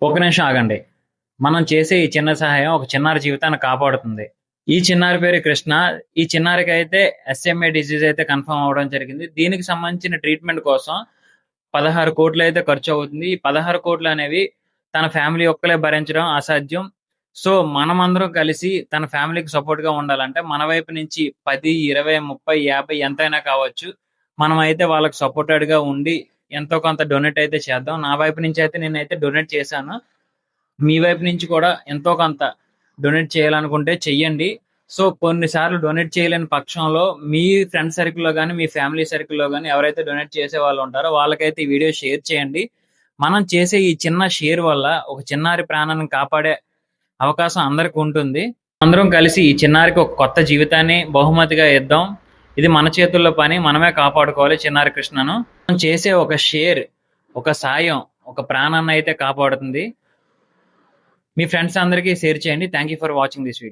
ఒక నిమిషం ఆగండి. మనం చేసే ఈ చిన్న సహాయం ఒక చిన్నారి జీవితాన్ని కాపాడుతుంది. ఈ చిన్నారి పేరు కృష్ణ. ఈ చిన్నారికైతే ఎస్ఎంఏ డిసీజ్ అయితే కన్ఫర్మ్ అవ్వడం జరిగింది. దీనికి సంబంధించిన ట్రీట్మెంట్ కోసం 16,00,00,000 అయితే ఖర్చవుతుంది. ఈ 16,00,00,000 అనేవి తన ఫ్యామిలీ ఒక్కలే భరించడం అసాధ్యం. సో, మనమందరం కలిసి తన ఫ్యామిలీకి సపోర్ట్‌గా ఉండాలంటే మన వైపు నుంచి 10, 20, 30, 50 ఎంతైనా కావచ్చు. మనమైతే వాళ్ళకి సపోర్టెడ్‌గా ఉండి ఎంతో కొంత డొనేట్ అయితే చేద్దాం. నా వైపు నుంచి అయితే నేనైతే డొనేట్ చేశాను. మీ వైపు నుంచి కూడా ఎంతో కొంత డొనేట్ చేయాలనుకుంటే చెయ్యండి. సో, కొన్ని సార్లు డొనేట్ చేయలేని పక్షంలో మీ ఫ్రెండ్ సర్కిల్‌లో గాని, మీ ఫ్యామిలీ సర్కిల్‌లో గాని ఎవరైతే డొనేట్ చేసేవాళ్ళు ఉంటారో వాళ్ళకైతే ఈ వీడియో షేర్ చేయండి. మనం చేసే ఈ చిన్న షేర్ వల్ల ఒక చిన్నారి ప్రాణాన్ని కాపాడే అవకాశం అందరికి ఉంటుంది. అందరం కలిసి ఈ చిన్నారికి ఒక కొత్త జీవితాన్ని బహుమతిగా ఇద్దాం. ఇది మన చేతుల్లో పని. మనమే కాపాడుకోవాలి చిన్నారి కృష్ణను. మనం చేసే ఒక షేర్, ఒక సాయం, ఒక ప్రాణాన్ని అయితే కాపాడుతుంది. మీ ఫ్రెండ్స్ అందరికీ షేర్ చేయండి. Thank you for watching this video.